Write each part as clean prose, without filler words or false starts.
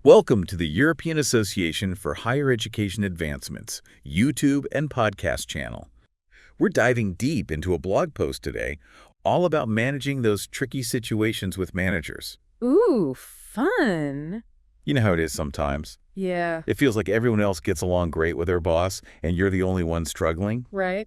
Welcome to the European Association for Higher Education Advancements YouTube and podcast channel. We're diving deep into a blog post today all about managing those tricky situations with managers. Ooh, fun. You know how it is sometimes. Yeah. It feels like everyone else gets along great with their boss and you're the only one struggling. Right.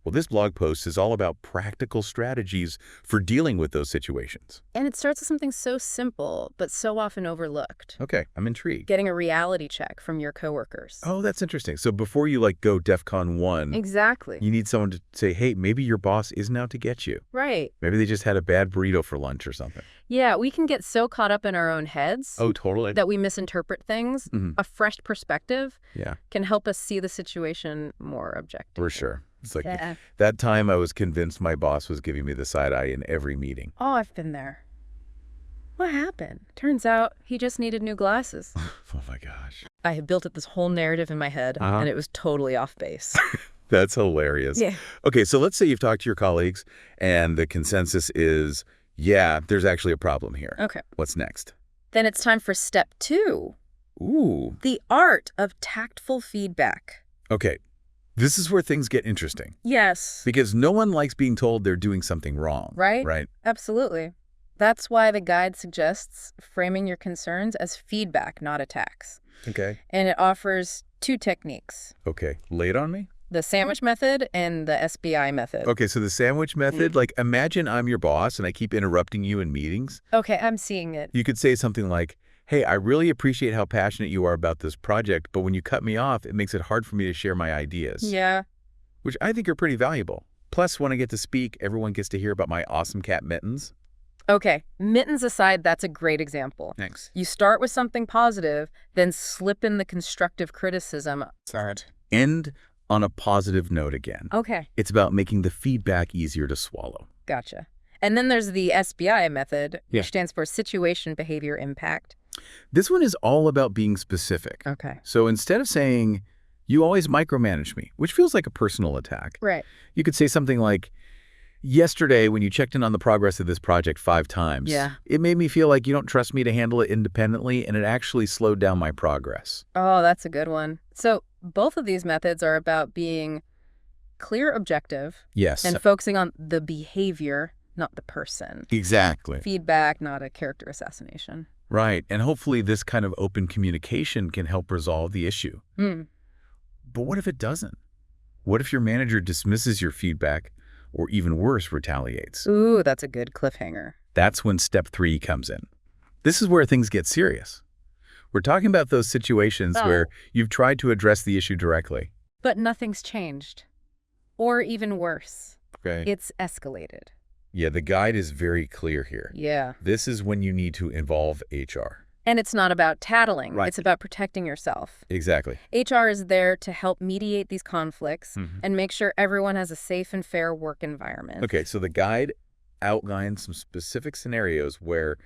Well, this blog post is all about practical strategies for dealing with those situations. And it starts with something so simple, but so often overlooked. Okay, I'm intrigued. Getting a reality check from your coworkers. Oh, that's interesting. So before you go DEFCON 1, Exactly. you need someone to say, hey, maybe your boss isn't out to get you. Right. Maybe they just had a bad burrito for lunch or something. Yeah, we can get so caught up in our own heads Oh, totally. that we misinterpret things. Mhm. A fresh perspective Yeah, can help us see the situation more objectively. for sure. It's like Yeah. that time I was convinced my boss was giving me the side eye in every meeting. Oh, I've been there. What happened? Turns out he just needed new glasses. Oh my gosh. I had built up this whole narrative in my head, Uh-huh. and it was totally off base. That's hilarious. Yeah. Okay, so let's say you've talked to your colleagues and the consensus is, yeah, there's actually a problem here. Okay. What's next? Then it's time for step 2. Ooh. The art of tactful feedback. Okay, this is where things get interesting Yes. because no one likes being told they're doing something wrong. Right? Right? Absolutely. That's why the guide suggests framing your concerns as feedback, not attacks. Okay. And it offers 2 techniques, Okay, lay it on me. the sandwich method and the SBI method. Okay, so the sandwich method, imagine I'm your boss and I keep interrupting you in meetings. Okay, I'm seeing it. You could say something like, hey, I really appreciate how passionate you are about this project, but when you cut me off, it makes it hard for me to share my ideas. Yeah. Which I think are pretty valuable. Plus, when I get to speak, everyone gets to hear about my awesome cat Mittens. Okay, mittens aside, that's a great example. Thanks. You start with something positive, then slip in the constructive criticism. End on a positive note again. Okay, It's about making the feedback easier to swallow. gotcha. And then there's the SBI method, Yeah. which stands for Situation Behavior Impact. This one is all about being specific. Okay. So instead of saying, you always micromanage me, which feels like a personal attack, Right. you could say something like, yesterday when you checked in on the progress of this project 5 times, Yeah. it made me feel like you don't trust me to handle it independently, and it actually slowed down my progress. Oh, that's a good one. So both of these methods are about being clear, objective, Yes. and focusing on the behavior, not the person. Exactly. Feedback, not a character assassination. Right. And hopefully this kind of open communication can help resolve the issue. Hmm. But what if it doesn't? What if your manager dismisses your feedback or even worse, retaliates? Ooh, that's a good cliffhanger. That's when step 3 comes in. This is where things get serious. We're talking about those situations where you've tried to address the issue directly. But nothing's changed. Or even worse, Okay. it's escalated. Yeah, the guide is very clear here. Yeah. This is when you need to involve HR. And it's not about tattling. Right. It's about protecting yourself. Exactly. HR is there to help mediate these conflicts Mhm. and make sure everyone has a safe and fair work environment. Okay, so the guide outlines some specific scenarios where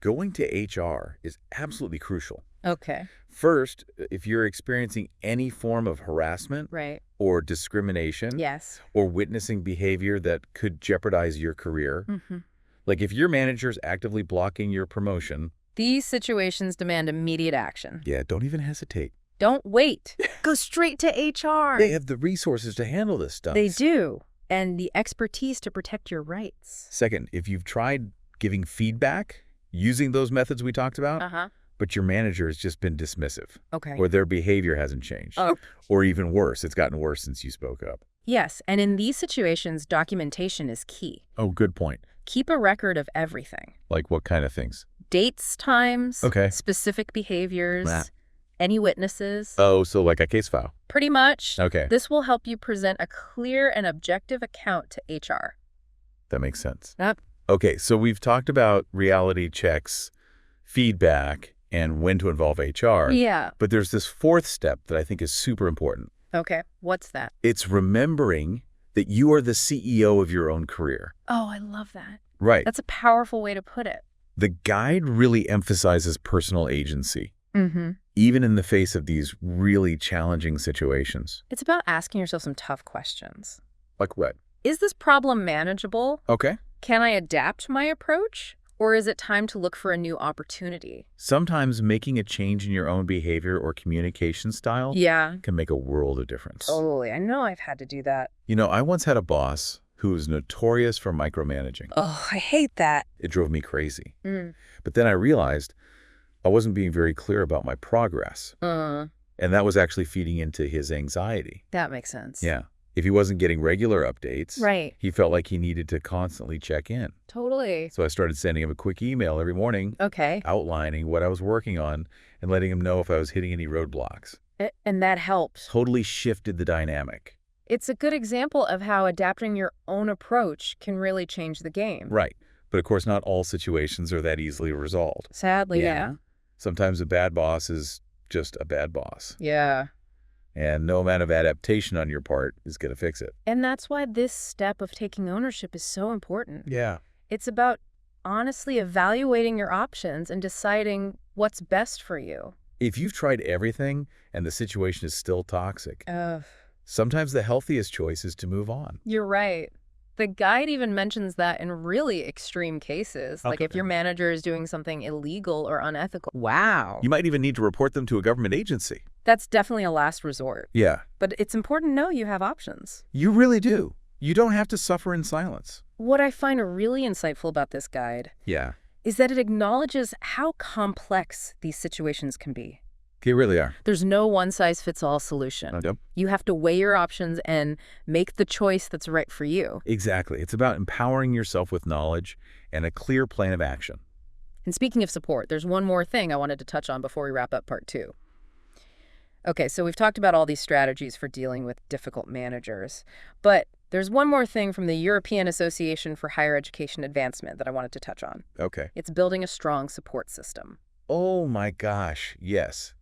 going to HR is absolutely crucial. Okay. First, if you're experiencing any form of harassment Right. or discrimination Yes. or witnessing behavior that could jeopardize your career, Mm-hmm. like if your manager's actively blocking your promotion, These situations demand immediate action. yeah, don't even hesitate. Don't wait. Go straight to HR. They have the resources to handle this stuff. They do. And the expertise to protect your rights. Second, if you've tried giving feedback using those methods we talked about, Uh-huh. but your manager has just been dismissive, Okay. or their behavior hasn't changed, Oh. or even worse, it's gotten worse since you spoke up. Yes, and in these situations, documentation is key. Oh, good point. Keep a record of everything. Like what kind of things? Dates, times, Okay. specific behaviors, Nah. any witnesses. Oh, so like a case file. Pretty much. Okay, This will help you present a clear and objective account to HR. that makes sense. Yep. Okay, so we've talked about reality checks, feedback, and when to involve HR. Yeah. But there's this 4th step that I think is super important. Okay. What's that? It's remembering that you are the CEO of your own career. Oh, I love that. Right. That's a powerful way to put it. The guide really emphasizes personal agency, Mm-hmm. even in the face of these really challenging situations. It's about asking yourself some tough questions. Like what? Is this problem manageable? Okay. Can I adapt my approach? Or is it time to look for a new opportunity? Sometimes making a change in your own behavior or communication style Yeah, can make a world of difference. totally. I know I've had to do that. You know, I once had a boss who was notorious for micromanaging. Oh, I hate that. It drove me crazy. Mm. But then I realized I wasn't being very clear about my progress, and that was actually feeding into his anxiety. That makes sense. Yeah. If he wasn't getting regular updates, Right. he felt like he needed to constantly check in. Totally. So I started sending him a quick email every morning Okay. outlining what I was working on and letting him know if I was hitting any roadblocks. And that helps. Totally shifted the dynamic. It's a good example of how adapting your own approach can really change the game. Right. But of course, not all situations are that easily resolved. Sadly, yeah. Sometimes a bad boss is just a bad boss. Yeah. And no amount of adaptation on your part is going to fix it. And that's why this step of taking ownership is so important. Yeah. It's about honestly evaluating your options and deciding what's best for you. If you've tried everything and the situation is still toxic, Ugh. sometimes the healthiest choice is to move on. You're right. The guide even mentions that in really extreme cases, like Okay. if your manager is doing something illegal or unethical. Wow. You might even need to report them to a government agency. That's definitely a last resort. Yeah. But it's important to know you have options. You really do. You don't have to suffer in silence. What I find really insightful about this guide Yeah. is that it acknowledges how complex these situations can be. They really are. There's no one-size-fits-all solution. Yep. You have to weigh your options and make the choice that's right for you. Exactly. It's about empowering yourself with knowledge and a clear plan of action. And speaking of support, there's one more thing I wanted to touch on before we wrap up part 2. Okay, so we've talked about all these strategies for dealing with difficult managers, but there's one more thing from the European Association for Higher Education Advancement that I wanted to touch on. Okay. It's building a strong support system. Oh my gosh, yes.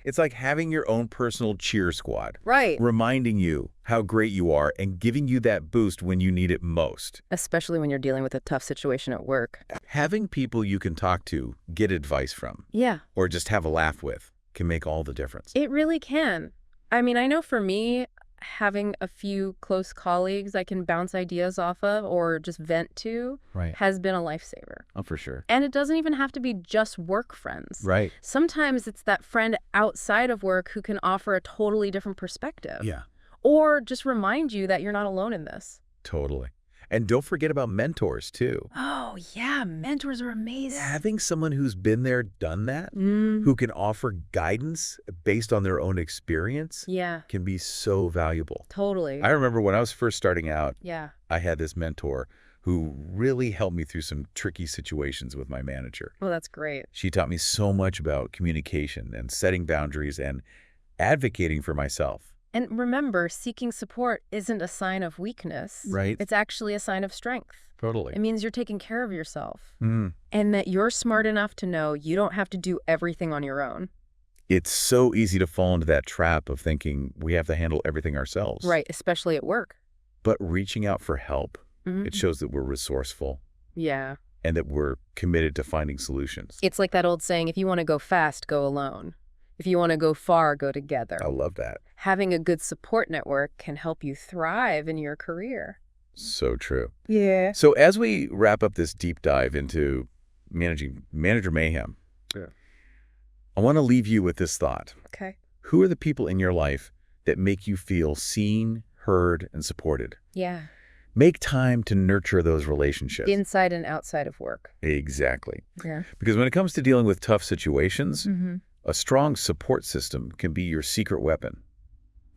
It's like having your own personal cheer squad, Right. reminding you how great you are and giving you that boost when you need it most. Especially when you're dealing with a tough situation at work. Having people you can talk to, get advice from, Yeah, or just have a laugh with can make all the difference. it really can. I mean, I know for me, having a few close colleagues I can bounce ideas off of or just vent to Right. has been a lifesaver. Oh, for sure. And it doesn't even have to be just work friends. Right. Sometimes it's that friend outside of work who can offer a totally different perspective. Yeah, Or just remind you that you're not alone in this. totally. And don't forget about mentors, too. Oh, yeah. Mentors are amazing. Having someone who's been there, done that, Mm, who can offer guidance based on their own experience yeah, can be so valuable. totally. I remember when I was first starting out, Yeah. I had this mentor who really helped me through some tricky situations with my manager. Well, that's great. She taught me so much about communication and setting boundaries and advocating for myself. And remember, seeking support isn't a sign of weakness. Right. It's actually a sign of strength. Totally. It means you're taking care of yourself Mm. and that you're smart enough to know you don't have to do everything on your own. It's so easy to fall into that trap of thinking we have to handle everything ourselves. Right, especially at work. But reaching out for help, Mhm. it shows that we're resourceful Yeah. and that we're committed to finding solutions. It's like that old saying, if you want to go fast, go alone. If you want to go far, go together. I love that. Having a good support network can help you thrive in your career. So true. Yeah. So as we wrap up this deep dive into managing manager mayhem, I want to leave you with this thought. Okay. Who are the people in your life that make you feel seen, heard, and supported? Yeah. Make time to nurture those relationships. Inside and outside of work. Exactly. Yeah. Because when it comes to dealing with tough situations, Mm-hmm. a strong support system can be your secret weapon.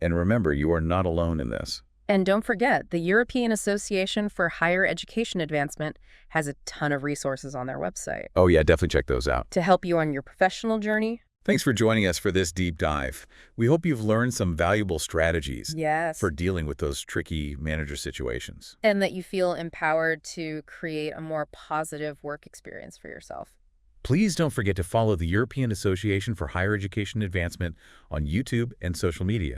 And remember, you are not alone in this. And don't forget, the European Association for Higher Education Advancement has a ton of resources on their website Oh yeah, definitely check those out. to help you on your professional journey. Thanks for joining us for this deep dive. We hope you've learned some valuable strategies Yes. for dealing with those tricky manager situations. And that you feel empowered to create a more positive work experience for yourself. Please don't forget to follow the European Association for Higher Education Advancement on YouTube and social media.